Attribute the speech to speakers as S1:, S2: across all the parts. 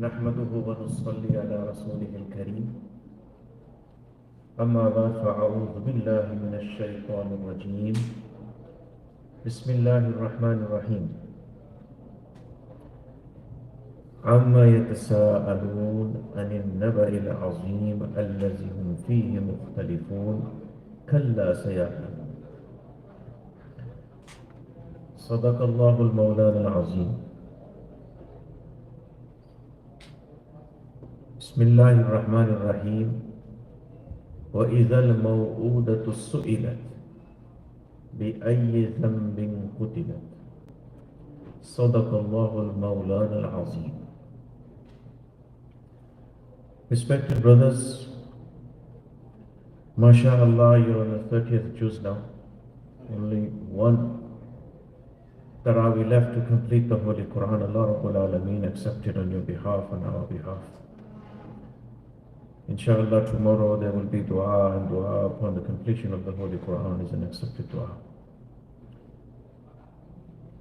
S1: نحمده ونصلي على رسوله الكريم أما بعد فأعوذ بالله من الشيطان الرجيم بسم الله الرحمن الرحيم عما يتساءلون عن النبأ العظيم الذي هم فيه مختلفون كلا سيعلمون صدق الله المولانا العظيم بسم الله الرحمن الرحيم وإذا الموءودة سئلت بأي ذنب قتلت صدق الله المولانا العظيم. Respected brothers, MashaAllah, you're on the 30th juz now. Only one Tarawih left to complete the Holy Quran. Allah Rabbul Alameen accepted on your behalf and our behalf. Inshallah, tomorrow there will be dua, and dua upon the completion of the Holy Quran is an accepted dua.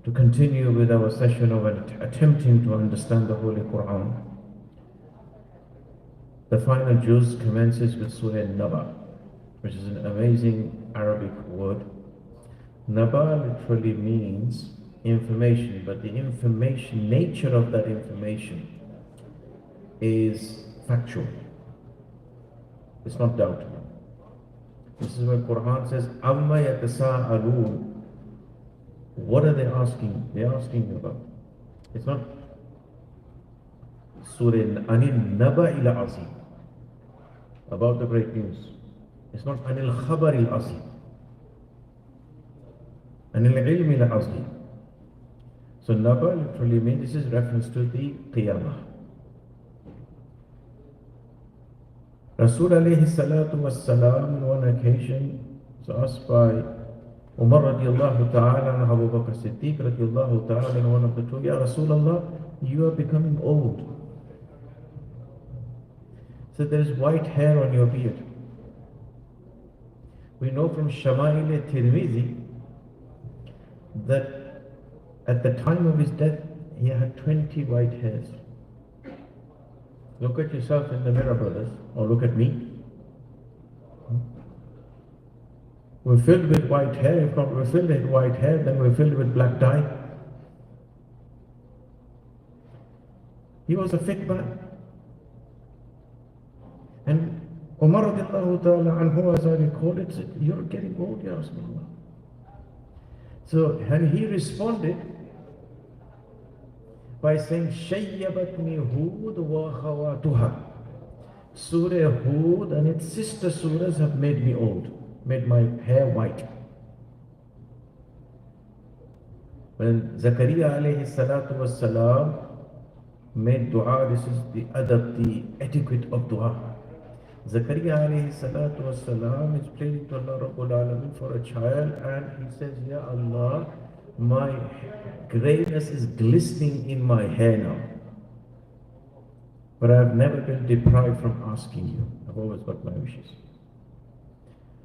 S1: To continue with our session of attempting to understand the Holy Quran, the final juz commences with Surah Naba, which is an amazing Arabic word. Naba literally means information, but the information, nature of that information is factual. It's not doubt. This is what Quran says, Amma yatasa'alun. What are they asking? They're asking about. It's not Surah Anil Naba'il Azim, about the great news. It's not Anil Khabaril Azim, Anil Ilmil Azim. So Naba literally means, this is reference to the Qiyamah. Rasul alayhi salatu was salam on one occasion was asked by Umar radiallahu ta'ala and Abu Bakr Siddiq radiallahu ta'ala, and one of the two, Ya Rasulullah, you are becoming old. So there is white hair on your beard. We know from Shama'il Tirmizi that at the time of his death he had 20 white hairs. Look at yourself in the mirror, brothers, or look at me. We're filled with white hair. If not we're filled with white hair, then we're filled with black dye. He was a fit man. And Umar radiallahu ta'ala anhu, as I recall it, said, you're getting old, Ya Rasulullah. So, and he responded by saying, Shayyabatni Hud wa khawatuha. Surah Hud and its sister surahs have made me old, made my hair white. When Zakaria alayhi salatu was salam made dua, this is the adab, the etiquette of dua. Zakaria alayhi salatu was salam is praying to Allah Rabbul Alameen for a child, and he says, Ya Allah, my grayness is glistening in my hair now, but I have never been deprived from asking you. I've always got my wishes.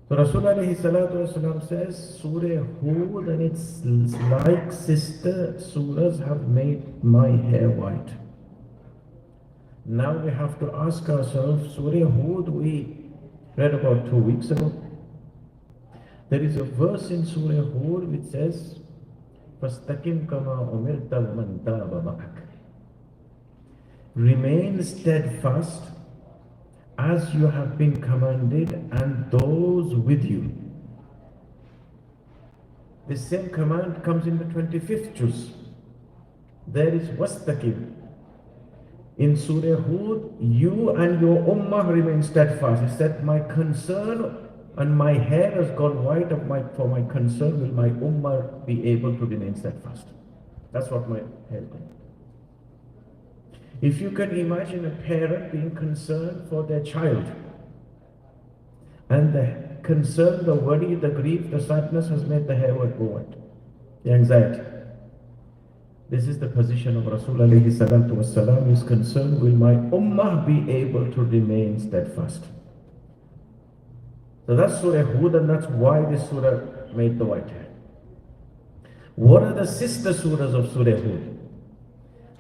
S1: So Rasul alayhi salatu wasalam says, Surah Hud and its like sister surahs have made my hair white. Now we have to ask ourselves, Surah Hud we read about 2 weeks ago. There is a verse in Surah Hud which says, فَاسْتَقِمْ كَمَا أُمِرْتَ وَمَنْ تَابَ مَعَكَ. Remain steadfast as you have been commanded, and those with you. The same command comes in the 25th juz. There is wastaqim. In Surah Hud, you and your ummah remain steadfast. He said, my concern and my hair has gone white for my concern, will my ummah be able to remain steadfast? That's what my hair is going. If you can imagine a parent being concerned for their child, and the concern, the worry, the grief, the sadness has made the hair go white, the anxiety. This is the position of Rasul alayhi salatu wasalam. Is concerned, will my ummah be able to remain steadfast? So that's Surah Hud, and that's why this surah made the white hair. What are the sister surahs of Surah Hud?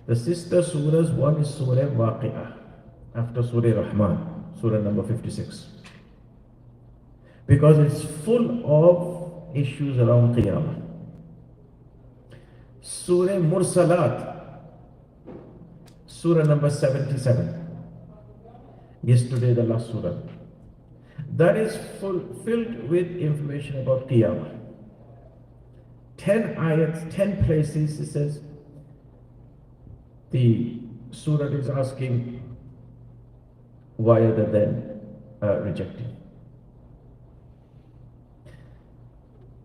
S1: The sister surahs, one is Surah Waqi'ah, after Surah Rahman, Surah number 56. Because it's full of issues around Qiyamah. Surah Mursalat, Surah number 77. Yesterday, the last surah. That is filled with information about Qiyamah. 10 ayats, 10 places, it says, the surah is asking, why are they then rejecting?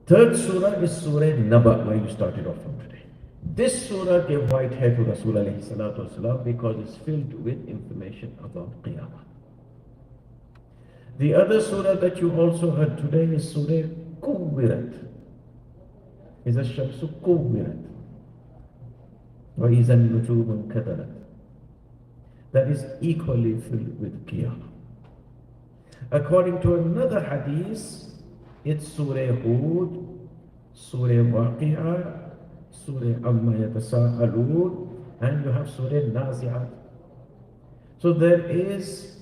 S1: Third surah is Surah Naba, where you started off from today. This surah gave white hair to Rasul alayhi salatu wasalam because it's filled with information about Qiyamah. The other surah that you also heard today is Surah Kuwirat. Is a Shamsu Kuwirat. Wa izan nujumun kadarat. That is equally filled with Qiyamah. According to another hadith, it's Surah Hud, Surah Waqi'ah, Surah Amma Yatasa'alun, and you have Surah Nazi'at. So there is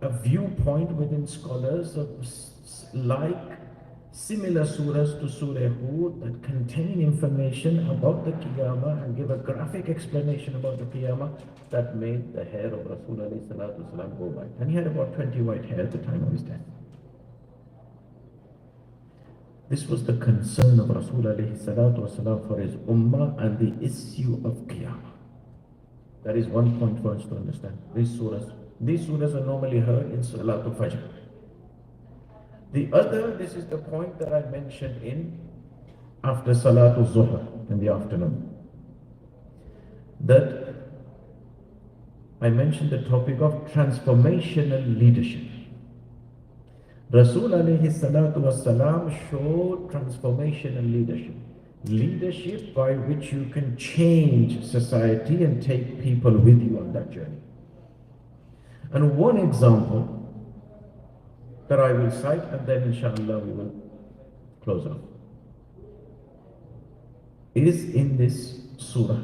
S1: a viewpoint within scholars of like similar surahs to Surah Hud that contain information about the Qiyamah and give a graphic explanation about the Qiyamah that made the hair of Rasulullah go white. And he had about 20 white hair at the time of his death. This was the concern of Rasulullah for his ummah and the issue of Qiyamah. That is one point for us to understand. These surahs are normally heard in Salatul Fajr. The other, this is the point that I mentioned in after Salatul Zuhr in the afternoon. That I mentioned the topic of transformational leadership. Rasul alayhi salatu wasalam showed transformational leadership. Leadership by which you can change society and take people with you on that journey. And one example that I will cite, and then inshallah we will close off, is in this surah,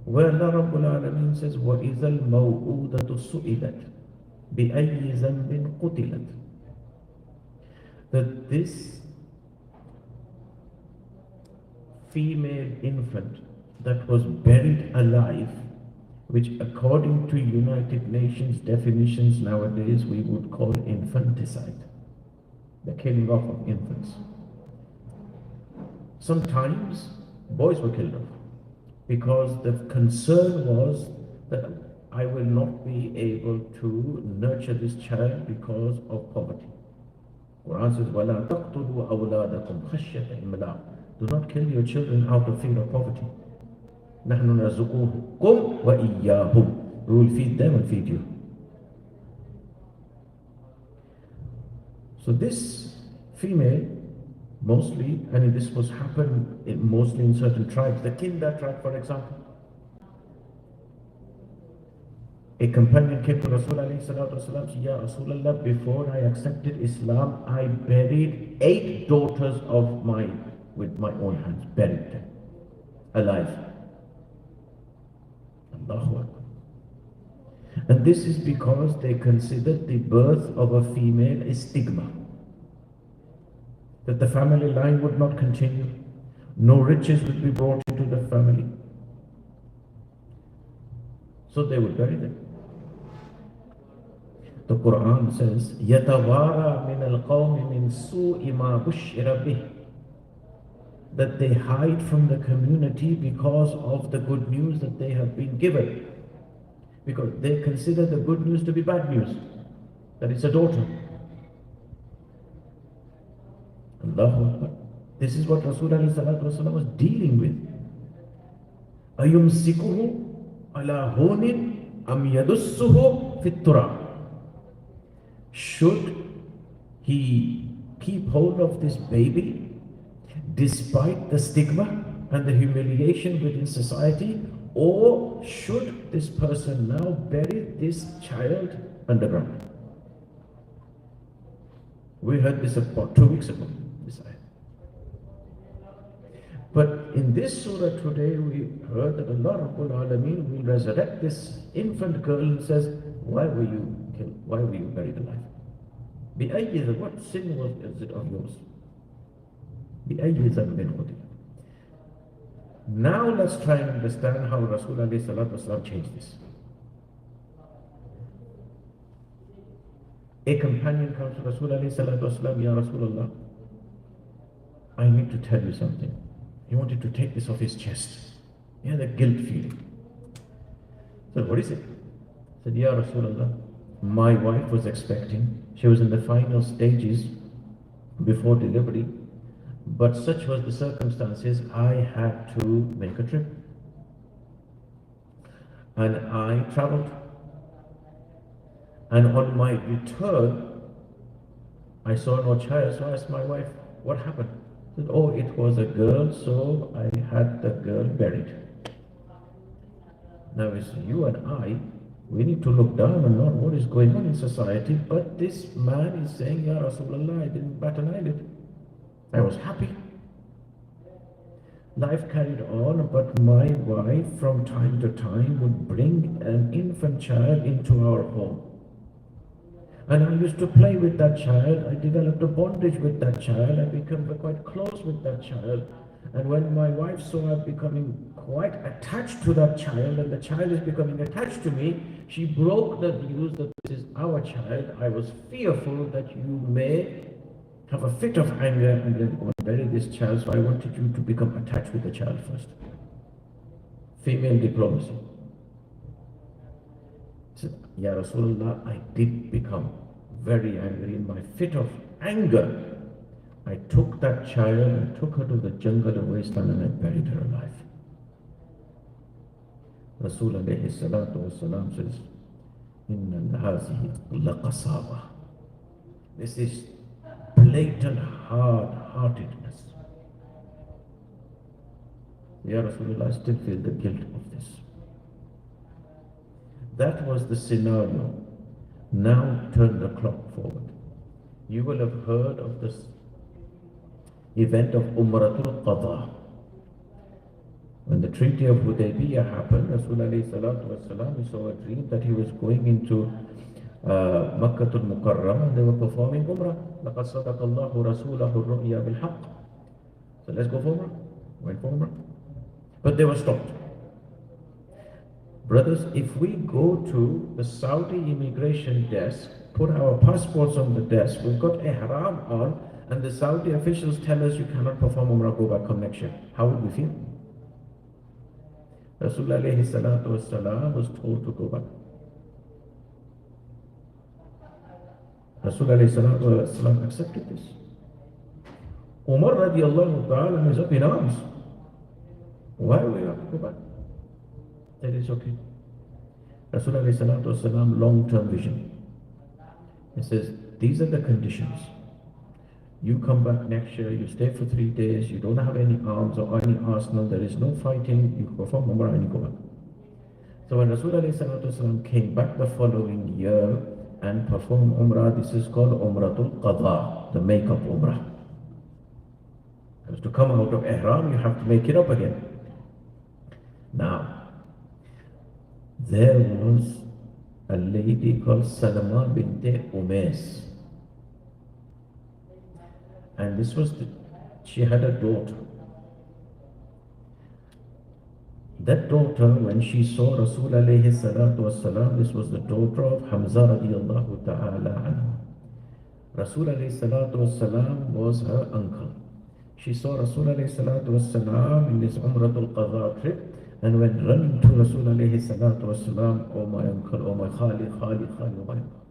S1: where Allah Rabbul Alameen says, وَإِذَا الْمَوْءُودَةُ سُئِلَتْ بِأَيِّ ذَنْبٍ قُتِلَتْ. That this female infant that was buried alive, which according to United Nations definitions nowadays we would call infanticide, the killing off of infants. Sometimes boys were killed off because the concern was that I will not be able to nurture this child because of poverty. Quran says, وَلَا تَقْتُلُوا أَوْلَادَكُمْ خَشْيَةَ إِمْلَاقٍ. Do not kill your children out of fear of poverty. نَحْنُ نَرْزُقُهُمْ وَإِيَّاهُمْ. We will feed them and feed you. So this female, mostly, and this was happen mostly in certain tribes, the Kinda tribe for example. A companion came to Rasul alayhi salatu wasalam, said, Ya Rasulallah, before I accepted Islam, I buried 8 daughters of mine with my own hands, buried them alive. Allahu Akbar. And this is because they considered the birth of a female a stigma, that the family line would not continue, no riches would be brought into the family, so they would bury them. The Quran says, يَتَوَارَى مِنَ الْقَوْمِ مِنْ سُوءِ مَا بُشِّرَ بِهِ. That they hide from the community because of the good news that they have been given. Because they consider the good news to be bad news. that it's a daughter. Allahu Akbar. This is what Rasulullah was dealing with. Ayumsikuhu ala hunin am yadussuhu fit turab. Should he keep hold of this baby despite the stigma and the humiliation within society, or should this person now bury this child underground? We heard this about 2 weeks ago, this ayah. But in this surah today, we heard that Allah Rabbul Alameen will resurrect this infant girl and says, why were you killed? Why were you buried alive? بِأَيِّ, what sin was it of yours? بِأَيِّ ذَنْبٍ قُتِلَ. Now let's try and understand how Rasulullah changed this. A companion comes to Rasulullah, Ya Rasulullah, I need to tell you something. He wanted to take this off his chest. He had a guilt feeling. So what is it? He said, Ya Rasulullah, my wife was expecting. She was in the final stages before delivery. But such was the circumstances, I had to make a trip. And I traveled. And on my return, I saw no child. So I asked my wife, what happened? She said, oh, it was a girl, so I had the girl buried. Now it's you and I, we need to look down on not what is going on in society, but this man is saying, Ya Rasulullah, I didn't bat an eyelid. I was happy. Life carried on, but my wife from time to time would bring an infant child into our home. And I used to play with that child. I developed a bondage with that child. I became quite close with that child. And when my wife saw her becoming quite attached to that child, and the child is becoming attached to me, she broke the news that this is our child. I was fearful that you may have a fit of anger and then go and bury this child, so I wanted you to become attached with the child first. Female diplomacy. He said, Ya Rasulullah, I did become very angry. In my fit of anger, I took that child and took her to the jungle of wasteland and I buried her alive. Rasul alayhi salatu wasalam says, Inna hazihi laqasaba. This is blatant hard-heartedness. Ya Rasulullah, I still feel the guilt of this. That was the scenario. Now turn the clock forward. You will have heard of this event of Umratul Qadha. When the Treaty of Hudaybiyah happened, Rasulullah he saw a dream that he was going into Makkatul Mukarram, and they were performing Umrah. لَقَدْ صَدَقَ اللَّهُ رَسُولَهُ الرُّؤْيَا بِالْحَقِّ. So let's go for Umrah. Went for Umrah. But they were stopped. Brothers, if we go to the Saudi immigration desk, put our passports on the desk, we've got ihram on, and the Saudi officials tell us you cannot perform Umrah, go back, come next year, how would we feel? Rasulullah was told to go back. Rasulullah accepted this. Umar radiallahu ta'ala is up in arms. Why will we have to go back? That is okay. Rasulullah long-term vision. He says, these are the conditions. You come back next year, you stay for 3 days, you don't have any arms or any arsenal, there is no fighting, you perform Umrah and you go back. So when Rasulullah came back the following year and performed Umrah, this is called Umratul Qadha, the make-up Umrah. Because to come out of Ihram, you have to make it up again. Now, there was a lady called Salama bint Umays. And this was, she had a daughter. That daughter, when she saw Rasul alayhi salatu wasalam, this was the daughter of Hamza radiallahu ta'ala anhu. Rasul alayhi salatu wasalam was her uncle. She saw Rasul alayhi salatu wasalam in this Umratul Qadha trip, and went running to Rasul alayhi salatu wasalam, oh my uncle, oh my Khali, oh my uncle.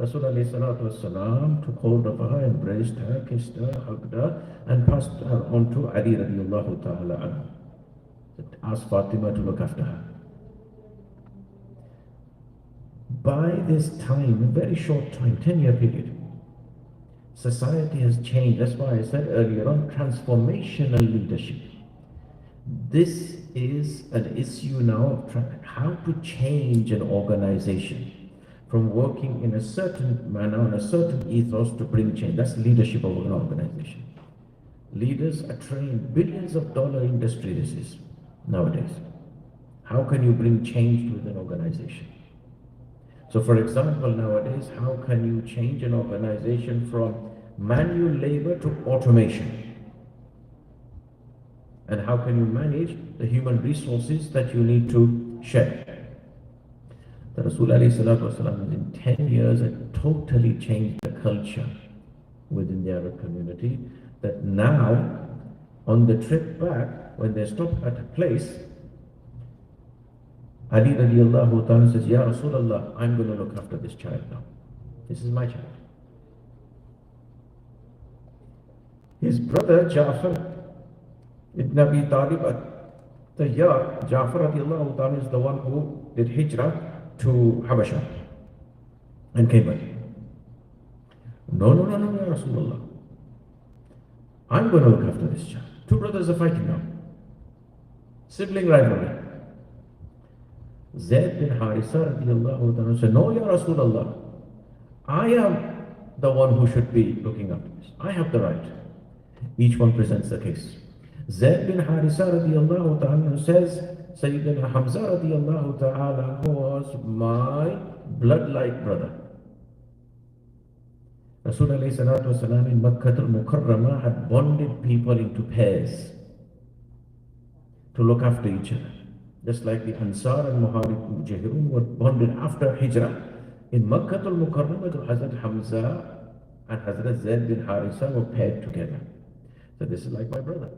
S1: Rasul alayhi salatu wasalam took hold of her, embraced her, kissed her, hugged her, and passed her on to Ali radiallahu ta'ala anhu. Asked Fatima to look after her. By this time, a very short time, 10-year period, society has changed. That's why I said earlier on, transformational leadership. This is an issue now of how to change an organization from working in a certain manner, on a certain ethos to bring change. That's leadership of an organization. Leaders are trained, billions of dollar industry this is nowadays. How can you bring change to an organization? So for example, nowadays, how can you change an organization from manual labor to automation? And how can you manage the human resources that you need to share? The Rasul alayhi salatu wasalam in 10 years had totally changed the culture within the Arab community, that now on the trip back, when they stopped at a place, Ali radiallahu ta'ala says, Ya Rasulullah, I'm going to look after this child now. This is my child. His brother Ja'far ibn Abi Talib at-Tayyar, Ja'far radiallahu ta'ala is the one who did hijrah to Habasha and came back. No, Ya Rasulullah. I'm going to look after this child. Two brothers are fighting now. Sibling rivalry. Zayd bin Harisa radiallahu ta'ala said, no, Ya Rasulullah, I am the one who should be looking after this. I have the right. Each one presents the case. Zayd bin Harisa radiallahu ta'ala says, Sayyidina Hamza radiallahu ta'ala was my blood-like brother. Rasul alayhi salatu wasalam in Makkah al-Mukarramah had bonded people into pairs to look after each other. Just like the Ansar and Mujahirun were bonded after Hijrah. In Makkah al-Mukarramah, Hazrat Hamza and Hazrat Zayd bin Harisa were paired together. So this is like my brother.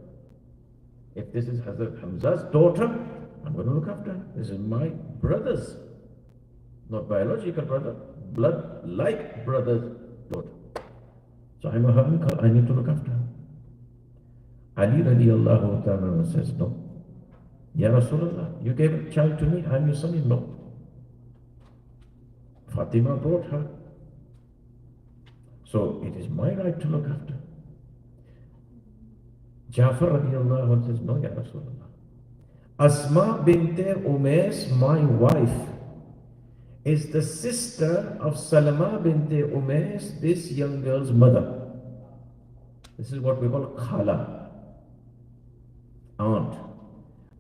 S1: If this is Hazrat Hamza's daughter, I'm going to look after her. This is my brother's, not biological brother, blood-like brother's daughter. So I'm her uncle, I need to look after her. Ali radiallahu ta'ala says, no. Ya Rasulullah, you gave a child to me, I'm your son-in-law. Fatima brought her. So it is my right to look after. Ja'far radiallahu anhu says, no, Ya Rasulullah. Asma binte Umays, my wife, is the sister of Salama binte Umays, this young girl's mother. This is what we call khala, aunt.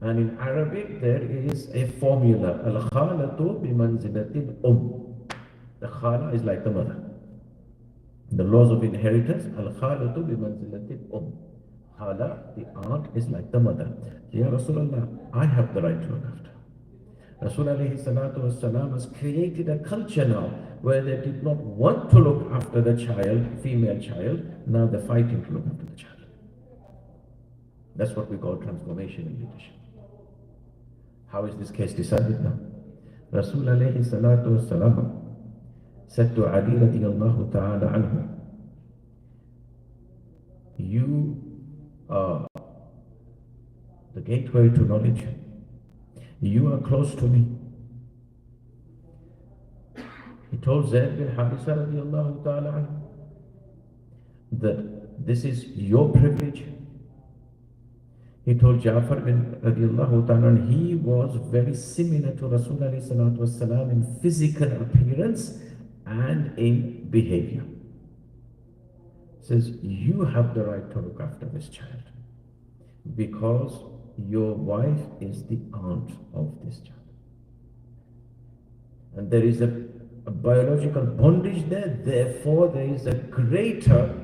S1: And in Arabic, there is a formula. Al-khalatu bimanzilatil The khala is like the mother. The laws of inheritance, al-khalatu bimanzilatil Khala, the aunt, is like the mother. Ya Rasulullah, I have the right to look after. Rasul alayhi salatu wasalam has created a culture now where they did not want to look after the child, female child. Now they're fighting to look after the child. That's what we call transformation in leadership. How is this case decided now? Rasul alayhi salatu wasalam said to Ali radiallahu ta'ala anhu, you are the gateway to knowledge. You are close to me. He told Zayd bin Harisa radiallahu ta'ala anhu that this is your privilege. He told Ja'far bin radiallahu ta'ala anhu, he was very similar to Rasul alayhi salatu wasalam in physical appearance and in behavior. Says, you have the right to look after this child because your wife is the aunt of this child. And there is a biological bondage there, therefore there is a greater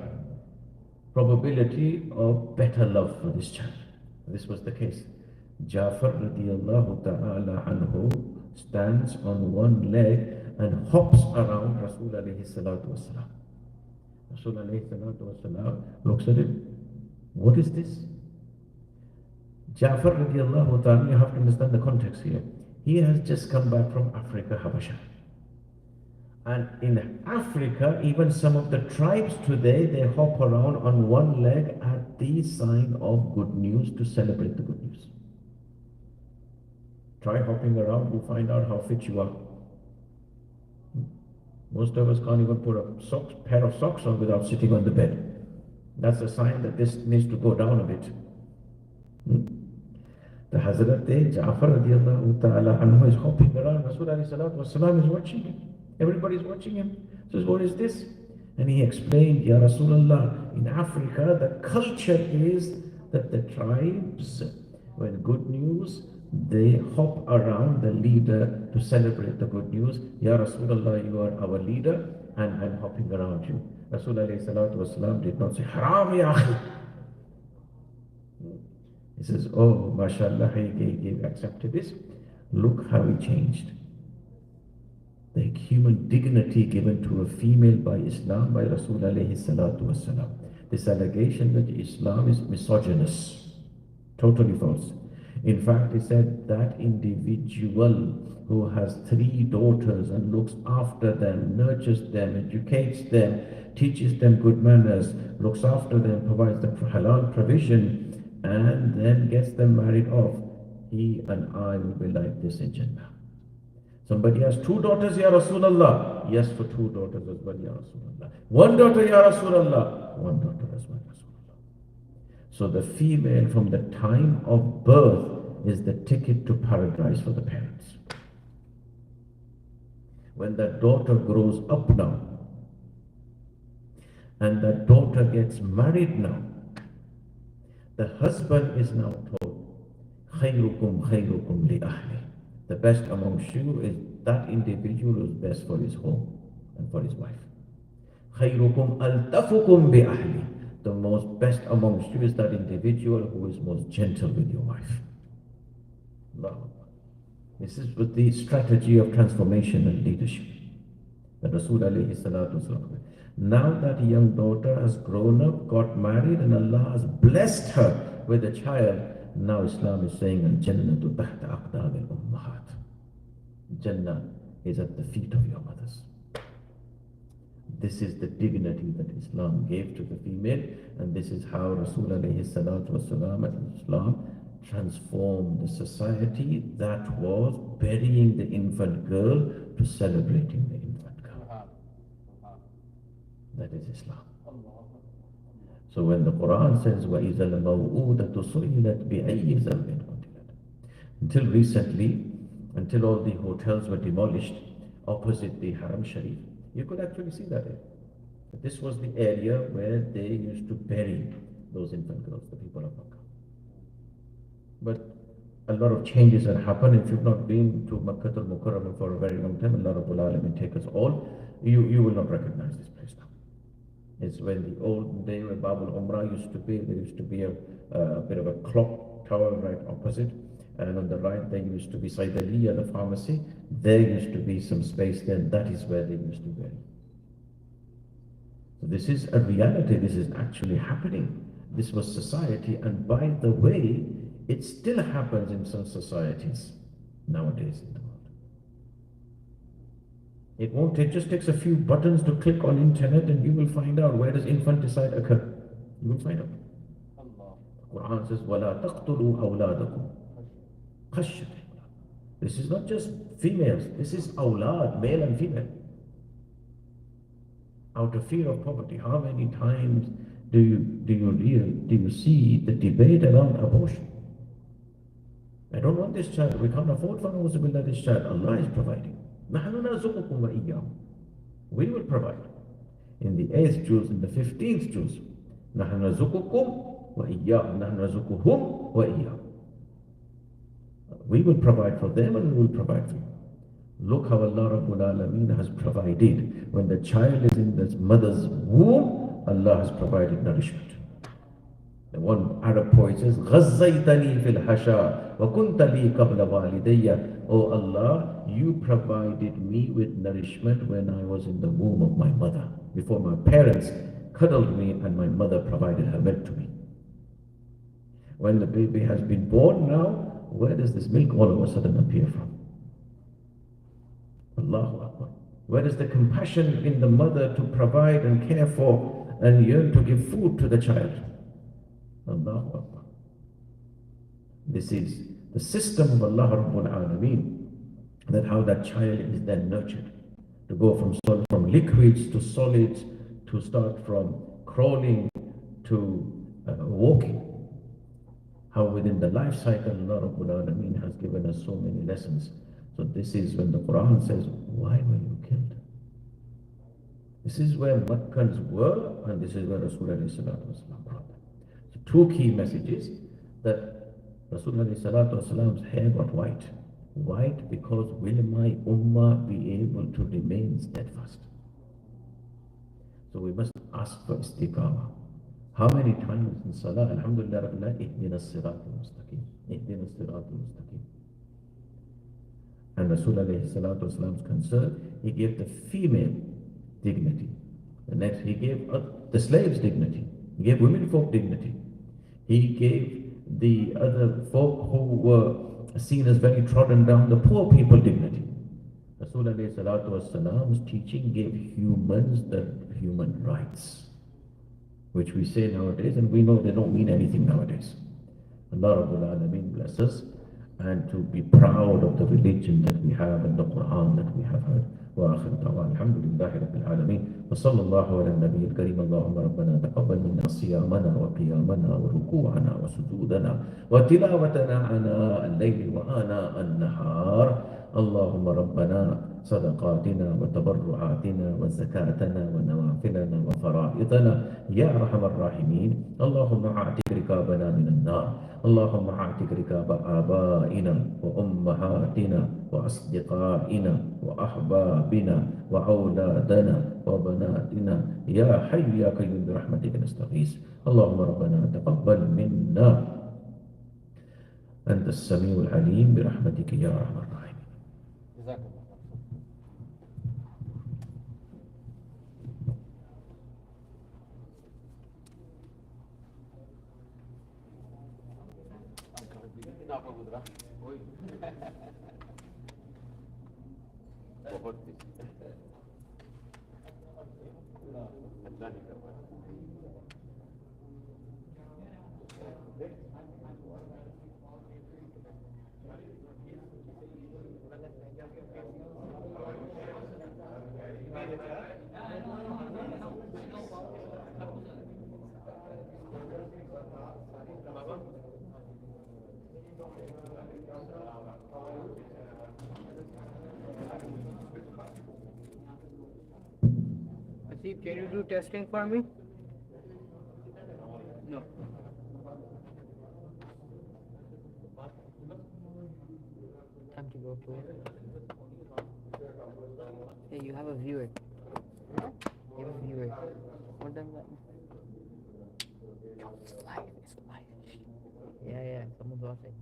S1: probability of better love for this child. This was the case. Ja'far radiallahu ta'ala anhu stands on one leg and hops around Rasul alayhi salatu wasalam. Rasul alayhi salatu wasalam looks at him. What is this? Ja'far radiallahu ta'ala, you have to understand the context here. He has just come back from Africa, Habasha. And in Africa, even some of the tribes today, they hop around on one leg at the sign of good news to celebrate the good news. Try hopping around, you find out how fit you are. Most of us can't even put a pair of socks on without sitting on the bed. That's a sign that this needs to go down a bit. The Hazrat Ja'far radiallahu ta'ala anhu is hopping around. Rasul alayhi salatu wasalam is watching him. Everybody's watching him. Says, what is this? And he explained, Ya Rasulullah, in Africa, the culture is that the tribes, when good news, they hop around the leader to celebrate the good news. Ya Rasulullah, you are our leader, and I'm hopping around you. Rasul alayhi salatu wasalam did not say, Haram ya akhi. He says, oh, mashallah, he accepted this. Look how he changed. The human dignity given to a female by Islam, by Rasul alayhi salatu wasalam. This allegation that Islam is misogynist, totally false. In fact, he said that individual who has 3 daughters and looks after them, nurtures them, educates them, teaches them good manners, looks after them, provides them halal provision, and then gets them married off, he and I will be like this in Jannah. Somebody has 2 daughters, Ya Rasulullah. Yes, for 2 daughters as well, Ya Rasulullah. 1 daughter, Ya Rasulullah. 1 daughter as well, Ya Rasulullah. So the female from the time of birth is the ticket to paradise for the parents. When that daughter grows up now, and that daughter gets married now, the husband is now told, خَيْرُكُمْ خَيْرُكُمْ لِأَهْلِهِ. The best amongst you is that individual who is best for his home and for his wife. خَيْرُكُمْ أَلْتَفُكُمْ بِأَهْلِهِ. The most best amongst you is that individual who is most gentle with your wife. Allah. This is with the strategy of transformation and leadership that Rasul alayhi salatu wasalam. Now that young daughter has grown up, got married, and Allah has blessed her with a child, now Islam is saying, Al-Jannatu tahta aqdam al-ummahat. Jannah is at the feet of your mothers. This is the dignity that Islam gave to the female, and this is how Rasul alayhi salatu wasalam and Islam transformed the society that was burying the infant girl to celebrating the infant girl. That is Islam. So when the Quran says, وَإِذَا الْمَوْءُودَةُ سُئِلَتْ بِأَيِّ ذَنْبٍ قُتِلَتْ. Until recently, until all the hotels were demolished opposite the Haram Sharif, you could actually see that area. This was the area where they used to bury those infant girls, the people of Makkah. But a lot of changes have happened. If you've not been to Makkah al-Mukarramah for a very long time, Allah Rabbul Alamin take us all, you will not recognize this place now. It's when the old day where Babul Umrah used to be, there used to be a bit of a clock tower right opposite, and on the right there used to be Saidaliya, the pharmacy. There used to be some space there, that is where they used to bury. So this is a reality, this is actually happening. This was society, and by the way, it still happens in some societies nowadays in the world. It just takes a few buttons to click on internet and you will find out where does infanticide occur. You will find out. The Quran says, وَلَا تَقْتُلُوا أَوْلَادَكُمْ خَشْيَةَ إِمْلَاقٍ. This is not just females, this is awlad, male and female. Out of fear of poverty, how many times do you see the debate around abortion? I don't want this child, we can't afford for this child. Allah is providing. We will provide. In the 8th juz, in the 15th juz, we will provide for them and we will provide for you. Look how Allah Rabbul Alameen has provided. When the child is in the mother's womb, Allah has provided nourishment. The one Arab poet says, غَزَّيْتَنِي فِي الْحَشَا وَكُنْتَ لِي قَبْلَ وَالِدَيَّ. Oh Allah, you provided me with nourishment when I was in the womb of my mother. Before my parents cuddled me and my mother provided her milk to me. When the baby has been born now, where does this milk all of a sudden appear from? Allahu Akbar. Where is the compassion in the mother to provide and care for and yearn to give food to the child? Allahu Akbar. This is the system of Allah Rabbul Alameen, that how that child is then nurtured. To go from liquids to solids, to start from crawling to walking. How within the life cycle Allah Rabbul Alameen has given us so many lessons. So this is when the Quran says, why were you killed? This is where Makkans were, and this is where Rasulullah brought them. So two key messages, that Rasulullah's hair got white. White because will my ummah be able to remain steadfast? So we must ask for istiqamah. How many times in Salah, Alhamdulillah, Rabbil Ihdina as-sirat al-mustaqim, Ihdina as-sirat al-mustaqim. And Rasulullah's concern, he gave the female dignity. The next, he gave the slaves dignity. He gave women folk dignity. He gave the other folk who were seen as very trodden down, the poor people, dignity. Rasulullah's teaching gave humans the human rights, which we say nowadays, and we know they don't mean anything nowadays. Allah Rabbul Alameen bless us, and to be proud of the religion that we have and the Quran that we have heard. وآخر دعوانا الحمد لله رب العالمين وصلى الله على النبي الكريم. اللهم ربنا تقبل منا صيامنا وقيامنا وركوعنا وسجودنا وتلاوتنا آناء الليل وآناء النهار. اللهم ربنا صدقاتنا وتبرعاتنا وزكاتنا ونوافلنا وفرائضنا يا أرحم الراحمين. اللهم أعتق رقابنا من النار. اللهم أعتق رقاب آبائنا وأمهاتنا وأصدقائنا وأحبابنا وأولادنا وبناتنا يا حي يا قيوم برحمتك نستغيث. اللهم ربنا تقبل منا أنت السميع العليم برحمتك يا أرحم الراحمين. جزاك الله.
S2: Asif, can you do testing for me? No. Time to go to it. Hey, you have a viewer. You have a viewer. What does that mean? It's live. It's live. Yeah. Someone's watching.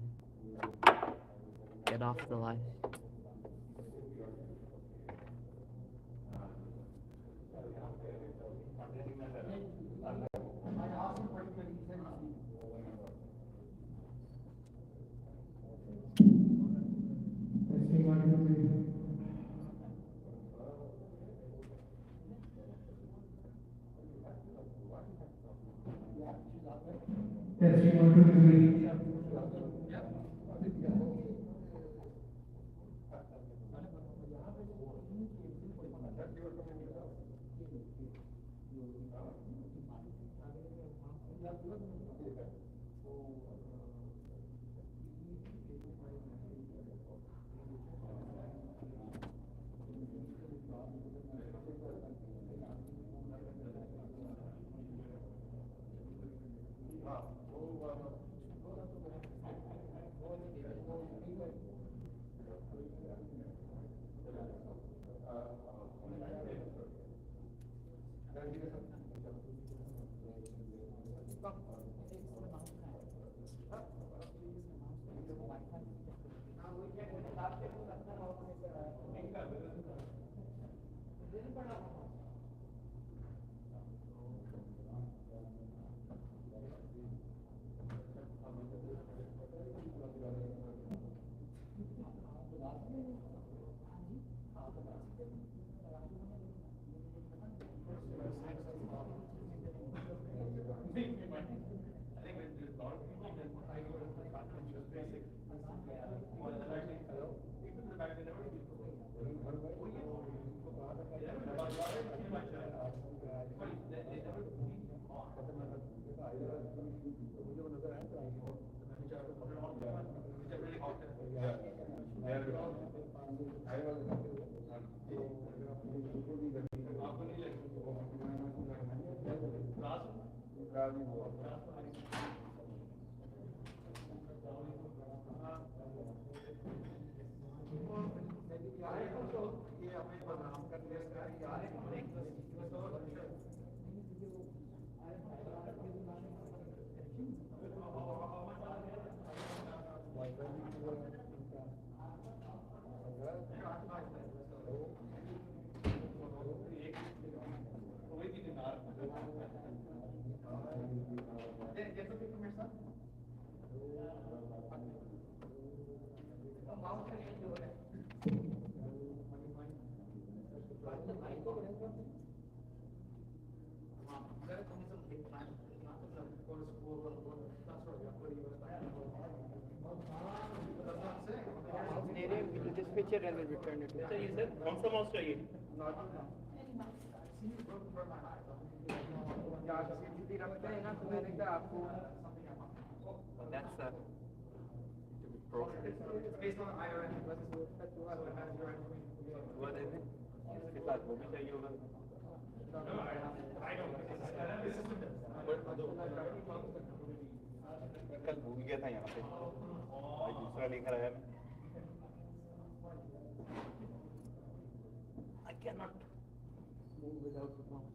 S2: Get off the live.
S3: Testing 1, 2, 3.
S2: Just picture and will return it.
S4: अच्छा ये sir कौन सा mouse चाहिए?
S2: That's
S4: based on IRN. What is it? इसके साथ वो भी चाहिए होगा. I don't. कल भूल गया था यहाँ पे. आज दूसरा लेकर आया मैं. I cannot move without the mouse.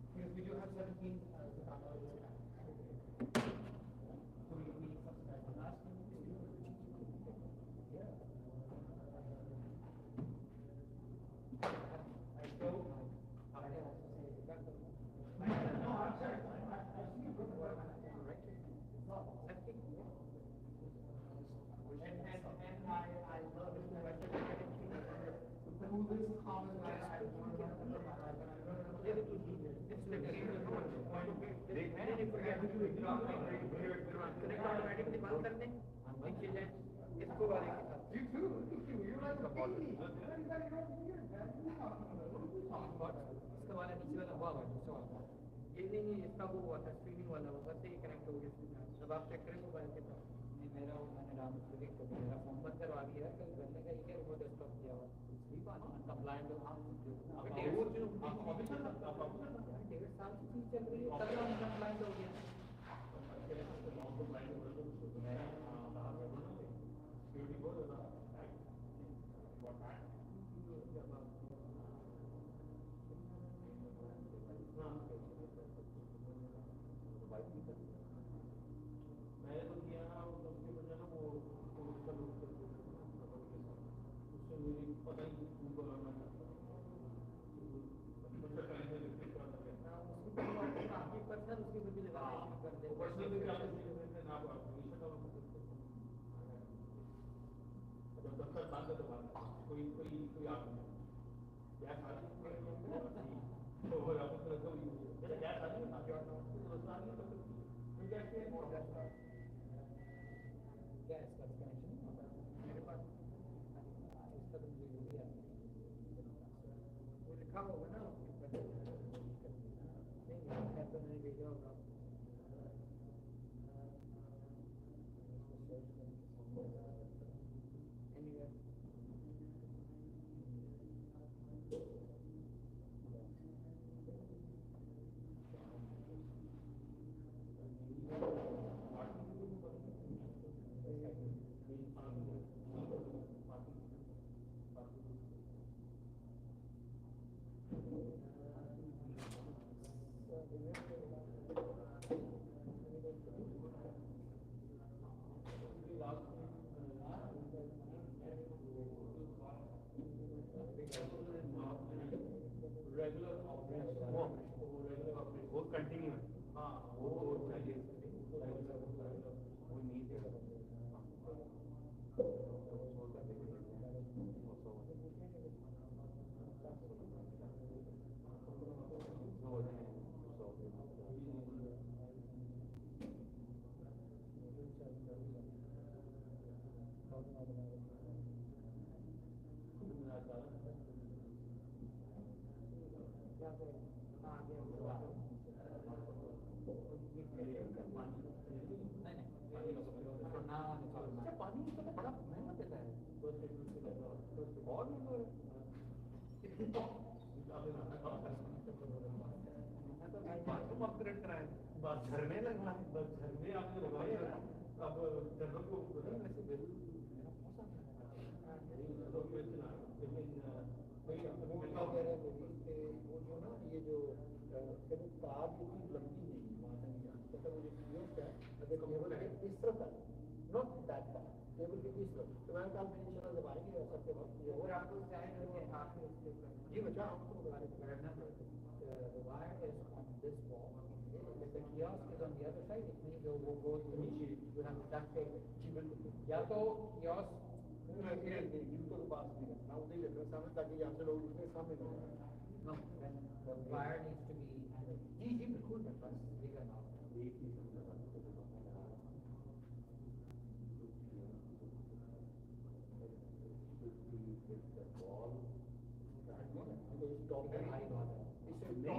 S4: Because we do have 17. इसको वाले के साथ you too you're like a baby इसका वाला नीचे वाला हुआ दूसरा वाला ये नहीं इसका वो हुआ था स्क्रीनिंग वाला वो बस ये कनेक्ट हो गया जब आप चेक करें मोबाइल के साथ नहीं मेरा मैंने राम प्रोजेक्ट को मेरा फोन बंद करवा दिया कल बनने का ये रिमोट डेस्कटॉप किया हुआ सही बात है कंप्लायंट हो आप डेढ़ साल की चीज चल रही है तब हम कंप्लायंट हो गया मैंने तो किया ना उसके बजाय ना वो उसका लूप कर दिया उससे मुझे पता ही नहीं करना था आपकी पर्सनल उसके भी लगा कर दे पर्सनल भी आप ना आप हमेशा का जब तक बात करते बात कोई आप क्या शादी तो वो आप तो मेरा क्या शादी में आप जानते हो रोजगार नहीं तो क्या इसका कनेक्शन मेरे पास इसका तो मुझे नहीं आता वो लिखा होगा ना नहीं है तो मैंने भेजा होगा anyway रेगुलर वो कंटिन्यू हाँ वो चाहिए वो नहीं देगा पानी तो बड़ा महंगा देता है और बाथरूम अपग्रेड कराए बस झरने लगवा बस झरने आपने लगवाए अब झरनों को ऐसे बिल वो जो ना ये जो तार इतनी लंबी नहीं वहाँ तक नहीं आती तो मुझे क्लियर क्या अगर केबल के इस तरफ है नॉट दैट पार्ट केबल के इस तरफ तो मैंने कहा फिर इंशाल्लाह जब आएंगे सबके वक्त ये और आपको चाहिए कि आप जी बच्चा हमको the wire is on this wall. If the kiosk is on the other side, it means you will go to you have to duct tape it. या तो kiosk जूतों के पास नहीं रखना उधर ही रखना सामने ताकि यहाँ से लोग उसके सामने ना no then the wire needs to be जी जी बिल्कुल मेरे पास देगा ना एक ही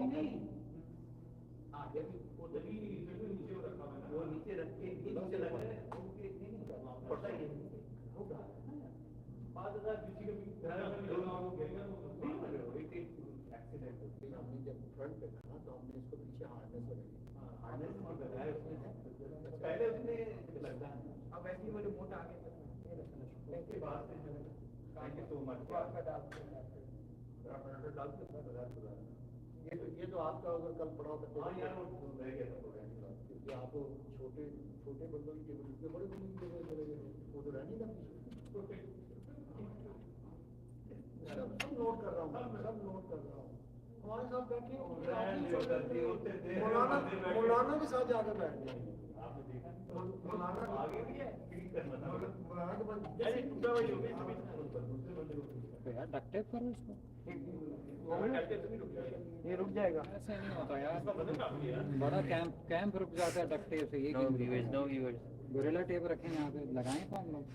S4: नहीं हाँ जब वो दबी नीचे रखा है वो नीचे रख के नीचे लगा है उनके नहीं पड़ता ही होगा 5000 किसी के भी घर में लगा वो गिरेगा नहीं मरे हो एक एक्सीडेंट हो गया हमने जब फ्रंट पे था तो हमने इसको पीछे हार्नेस लगाई हार्नेस की लगाया उसने पहले उसने लगता है अब ऐसे ही वो जो मोटा आगे तक थैंक यू बात थैंक यू सो मच आपका डाल ये तो आपका अगर कल पड़ा होता हाँ यार वो रह गया था क्योंकि आप छोटे छोटे बंदों की टेबल इतने बड़े बंदों की टेबल चले गए वो तो रहने का पीछे सब नोट कर रहा हूँ सब नोट कर रहा हूँ हमारे साथ बैठे मौलाना के साथ जाकर बैठ गए मौलाना आगे भी है मौलाना के बाद टूटा हुआ हो गया यार डक्ट टेप करो इसको ये रुक जाएगा ऐसे नहीं होता यार बड़ा कैंप रुक जाता है डक्ट टेप से ये गोरिल्ला टेप रखें यहाँ पे लगाएं तो हम लोग